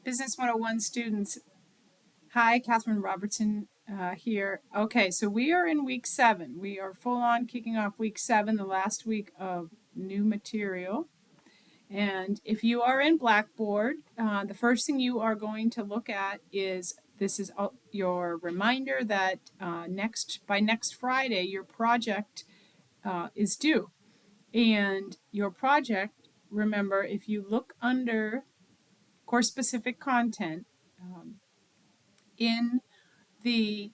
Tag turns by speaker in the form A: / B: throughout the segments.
A: Business 101 students. Hi, Catherine Robertson here. Okay, so we are in week 7. We are full on kicking off week 7, the last week of new material. And if you are in Blackboard, the first thing you are going to look at is this is your reminder that by next Friday, your project is due. And your project, remember, if you look under course specific content, in the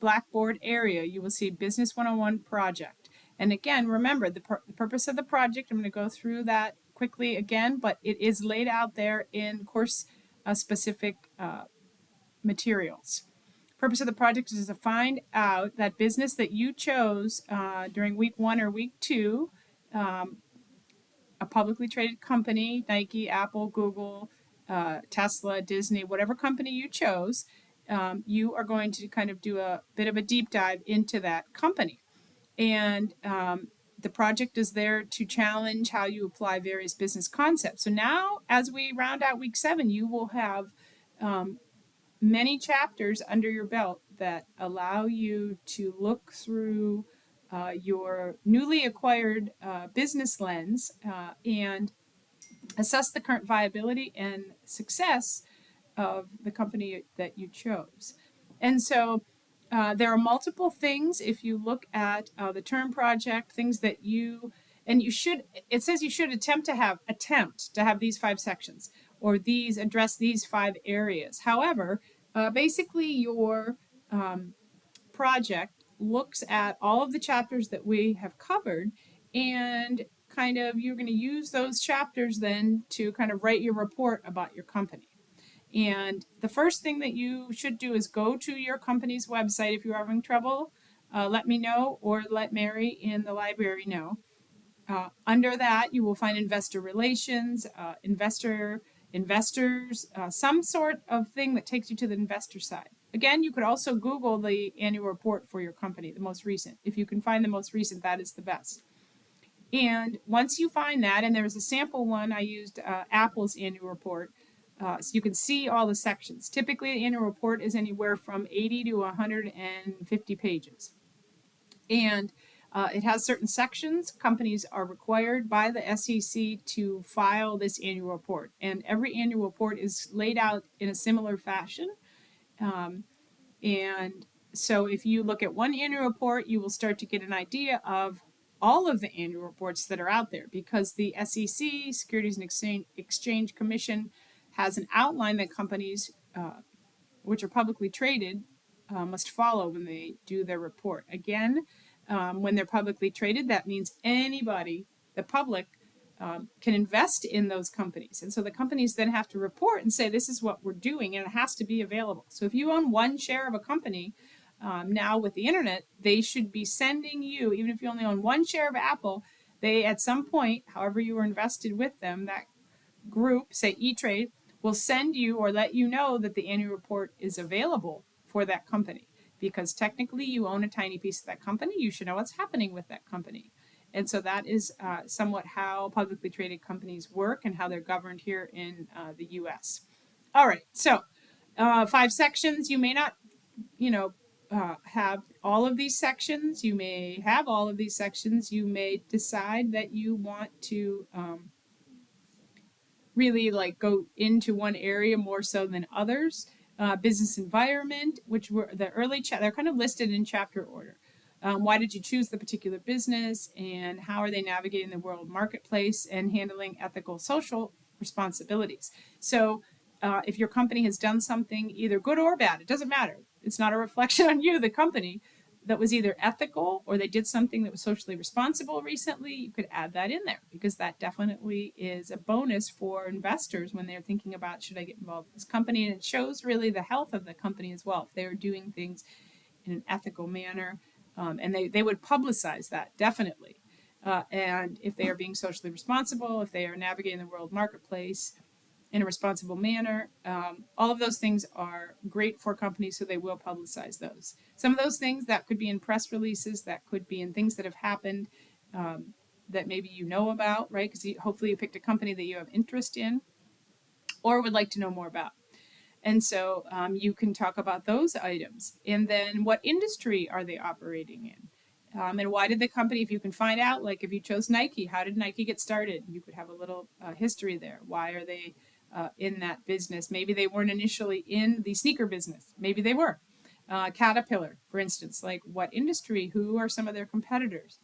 A: Blackboard area, you will see Business 101 project. And again, remember the purpose of the project, I'm going to go through that quickly again, but it is laid out there in course specific materials. Purpose of the project is to find out that business that you chose during week 1 or week 2, a publicly traded company, Nike, Apple, Google, Tesla, Disney, whatever company you chose, you are going to kind of do a bit of a deep dive into that company. And the project is there to challenge how you apply various business concepts. So now, as we round out week 7, you will have many chapters under your belt that allow you to look through your newly acquired business lens and assess the current viability and success of the company that you chose. And so there are multiple things. If you look at the term project, things that it says you should attempt to have these 5 sections or address these 5 areas. However, basically your project looks at all of the chapters that we have covered, and kind of you're going to use those chapters then to kind of write your report about your company. And the first thing that you should do is go to your company's website. If you're having trouble, let me know or let Mary in the library know. Under that, you will find investor relations, investors, some sort of thing that takes you to the investor side. Again, you could also Google the annual report for your company, the most recent. If you can find the most recent, that is the best. And once you find that, and there's a sample one, I used Apple's annual report, so you can see all the sections. Typically, the annual report is anywhere from 80 to 150 pages. And it has certain sections. Companies are required by the SEC to file this annual report. And every annual report is laid out in a similar fashion. And so if you look at one annual report, you will start to get an idea of all of the annual reports that are out there, because the SEC, Securities and Exchange Commission, has an outline that companies which are publicly traded must follow when they do their report. Again, when they're publicly traded, that means anybody, the public, can invest in those companies. And so the companies then have to report and say, this is what we're doing, and it has to be available. So if you own one share of a company, now with the internet, they should be sending you, even if you only own one share of Apple, they at some point, however you were invested with them, that group, say E-Trade, will send you or let you know that the annual report is available for that company. Because technically you own a tiny piece of that company, you should know what's happening with that company. And so that is somewhat how publicly traded companies work and how they're governed here in the US. All right, so 5 sections. You may not, have all of these sections. You may have all of these sections. You may decide that you want to really like go into one area more so than others. Business environment, which were the early they're kind of listed in chapter order. Why did you choose the particular business, and how are they navigating the world marketplace and handling ethical social responsibilities? So if your company has done something either good or bad, it doesn't matter. It's not a reflection on you, the company, that was either ethical or they did something that was socially responsible recently, you could add that in there, because that definitely is a bonus for investors when they're thinking about, should I get involved in this company? And it shows really the health of the company as well, if they're doing things in an ethical manner. And they would publicize that, definitely. And if they are being socially responsible, if they are navigating the world marketplace in a responsible manner. All of those things are great for companies, so they will publicize those. Some of those things that could be in press releases, that could be in things that have happened that maybe you know about, right? Because hopefully you picked a company that you have interest in. or would like to know more about. And so you can talk about those items. And then what industry are they operating in? And why did the company, if you can find out, like if you chose Nike, how did Nike get started? You could have a little history there. Why are they in that business? Maybe they weren't initially in the sneaker business. Maybe they were. Caterpillar, for instance, like what industry? Who are some of their competitors?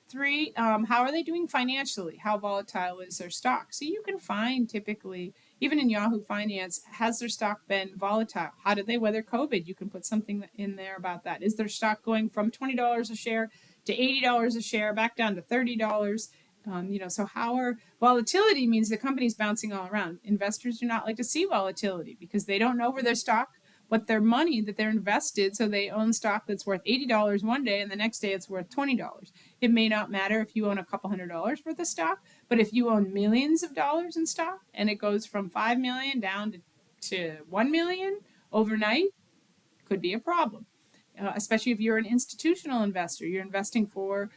A: Three, how are they doing financially? How volatile is their stock? So you can find typically, even in Yahoo Finance, has their stock been volatile? How did they weather COVID? You can put something in there about that. Is their stock going from $20 a share to $80 a share, back down to $30? So how are volatility means the company's bouncing all around. Investors do not like to see volatility because they don't know where their stock, but their money that they're invested, so they own stock that's worth $80 one day and the next day it's worth $20. It may not matter if you own a couple $100 worth of stock, but if you own millions of dollars in stock and it goes from 5 million down to 1 million overnight, could be a problem. Especially if you're an institutional investor, you're investing for,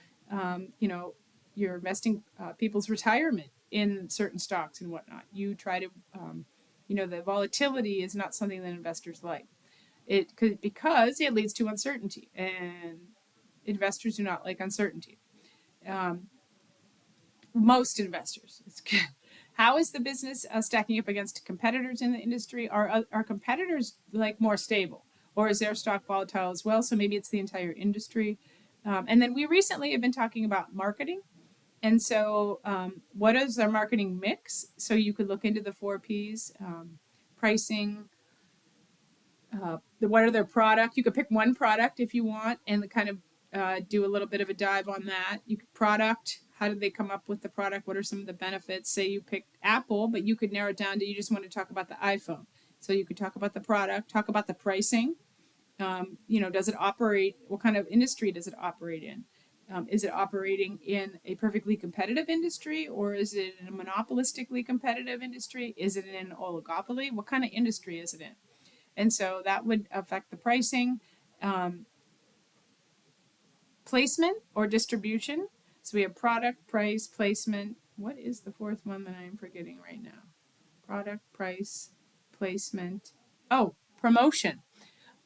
A: you're investing people's retirement in certain stocks and whatnot. You try to, the volatility is not something that investors like. It could, because it leads to uncertainty, and investors do not like uncertainty. Most investors. How is the business stacking up against competitors in the industry? Are competitors like more stable, or is their stock volatile as well? So maybe it's the entire industry. And then we recently have been talking about marketing. And so, what is their marketing mix? So you could look into the 4Ps, pricing. What are their product? You could pick one product if you want, and kind of do a little bit of a dive on that. You could product. How did they come up with the product? What are some of the benefits? Say you picked Apple, but you could narrow it down to you just want to talk about the iPhone. So you could talk about the product, talk about the pricing. Does it operate? What kind of industry does it operate in? Is it operating in a perfectly competitive industry, or is it in a monopolistically competitive industry? Is it in an oligopoly? What kind of industry is it in? And so that would affect the pricing. Placement or distribution. So we have product, price, placement. What is the fourth one that I'm forgetting right now? Product, price, placement. Oh, promotion.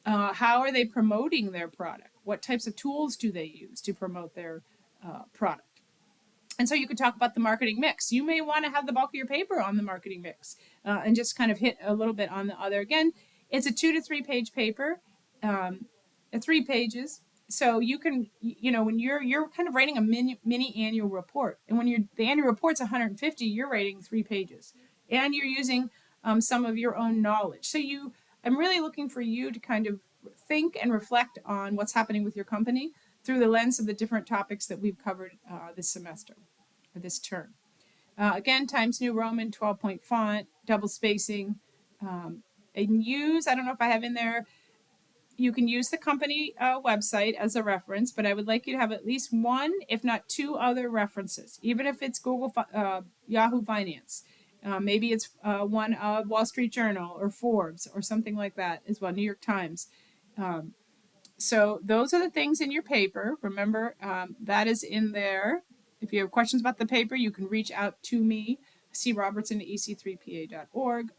A: How are they promoting their product? What types of tools do they use to promote their product? And so you could talk about the marketing mix. You may want to have the bulk of your paper on the marketing mix and just kind of hit a little bit on the other. Again, it's a 2 to 3 page paper, 3 pages. So you can, when you're kind of writing a mini annual report, and when the annual report's 150, you're writing 3 pages, and you're using some of your own knowledge. So I'm really looking for you to kind of think and reflect on what's happening with your company through the lens of the different topics that we've covered this semester or this term. Again, Times New Roman, 12-point font, double spacing. And I don't know if I have in there, you can use the company website as a reference, but I would like you to have at least one, if not 2 other references, even if it's Yahoo Finance. Maybe it's one of Wall Street Journal or Forbes or something like that as well, New York Times. So those are the things in your paper. Remember, that is in there. If you have questions about the paper, you can reach out to me, crobertson@ec3pa.org,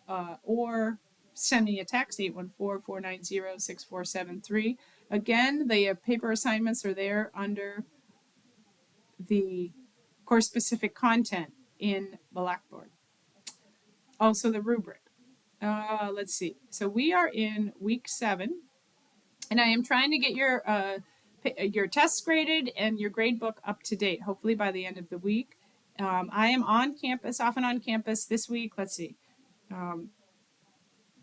A: or send me a text, 814-490-6473. Again, the paper assignments are there under the course-specific content in Blackboard. Also the rubric. Let's see. So we are in week 7, and I am trying to get your tests graded and your grade book up to date, hopefully by the end of the week. I am on campus, often on campus this week. Let's see.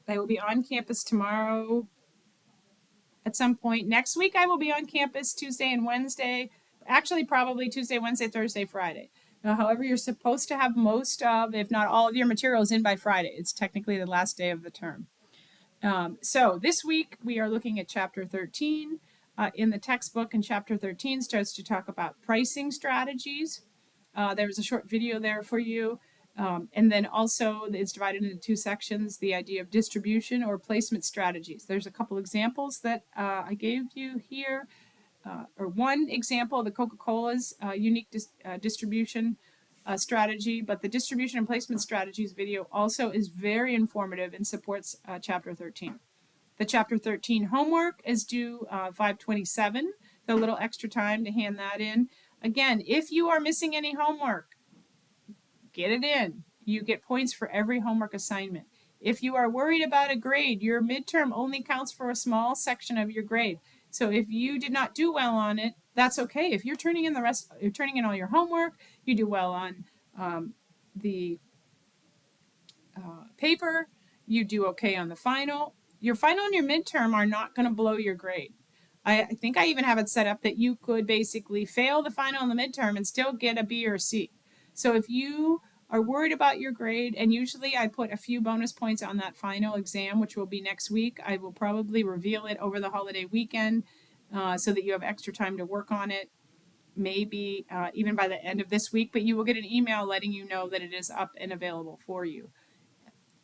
A: I will be on campus tomorrow at some point. Next week, I will be on campus Tuesday and Wednesday. Actually, probably Tuesday, Wednesday, Thursday, Friday. However, you're supposed to have most of, if not all of your materials in by Friday. It's technically the last day of the term. So this week, we are looking at Chapter 13. In the textbook, and Chapter 13 starts to talk about pricing strategies. There's a short video there for you. And then also it's divided into 2 sections, the idea of distribution or placement strategies. There's a couple examples that I gave you here, or one example, the Coca-Cola's unique distribution strategy, but the distribution and placement strategies video also is very informative and supports chapter 13. The chapter 13 homework is due 5/27, so a little extra time to hand that in. Again, if you are missing any homework, get it in. You get points for every homework assignment. If you are worried about a grade, your midterm only counts for a small section of your grade. So if you did not do well on it, that's okay. If you're turning in you're turning in all your homework, you do well on the paper, you do okay on the final. Your final and your midterm are not going to blow your grade. I think I even have it set up that you could basically fail the final and the midterm and still get a B or a C. So if you are worried about your grade, and usually I put a few bonus points on that final exam, which will be next week. I will probably reveal it over the holiday weekend so that you have extra time to work on it, maybe even by the end of this week, but you will get an email letting you know that it is up and available for you.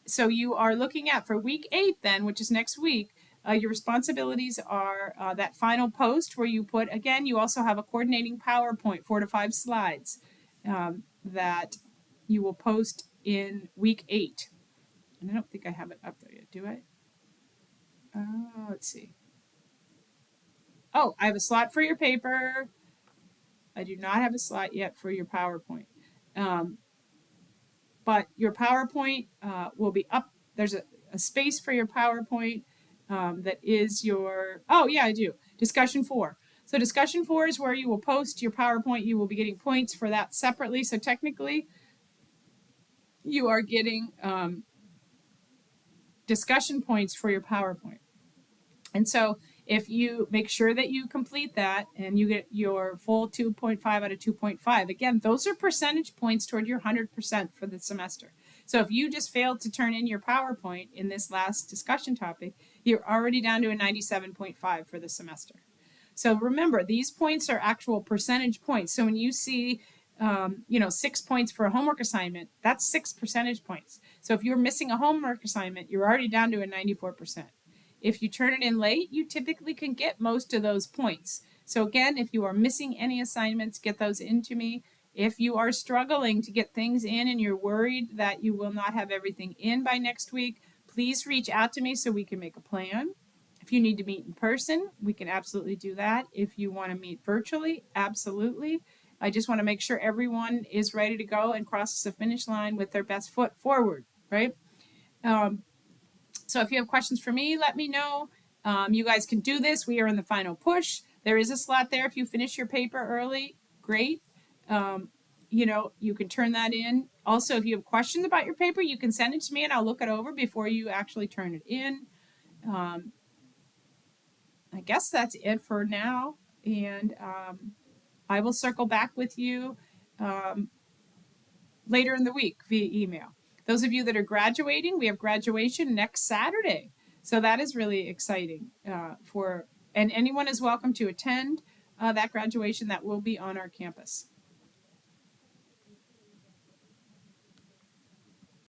A: So you are looking at for week 8 then, which is next week, your responsibilities are that final post where you put, again, you also have a coordinating PowerPoint, 4 to 5 slides that you will post in week 8. And I don't think I have it up there yet, do I? Let's see. Oh, I have a slot for your paper. I do not have a slot yet for your PowerPoint. But your PowerPoint will be up. There's a space for your PowerPoint that is your, oh yeah, I do, discussion 4. So discussion 4 is where you will post your PowerPoint. You will be getting points for that separately. So technically, you are getting discussion points for your PowerPoint. And so if you make sure that you complete that and you get your full 2.5 out of 2.5, again, those are percentage points toward your 100% for the semester. So if you just failed to turn in your PowerPoint in this last discussion topic, you're already down to a 97.5 for the semester. So remember, these points are actual percentage points. So when you see 6 points for a homework assignment, that's 6 percentage points. So if you're missing a homework assignment, you're already down to a 94%. If you turn it in late, you typically can get most of those points. So again, if you are missing any assignments, get those into me. If you are struggling to get things in and you're worried that you will not have everything in by next week, please reach out to me so we can make a plan. If you need to meet in person, we can absolutely do that. If you want to meet virtually, absolutely. I just want to make sure everyone is ready to go and crosses the finish line with their best foot forward, right? So if you have questions for me, let me know. You guys can do this. We are in the final push. There is a slot there if you finish your paper early. Great. You can turn that in. Also, if you have questions about your paper, you can send it to me and I'll look it over before you actually turn it in. I guess that's it for now. And I will circle back with you later in the week via email. Those of you that are graduating, we have graduation next Saturday. So that is really exciting and anyone is welcome to attend that graduation that will be on our campus.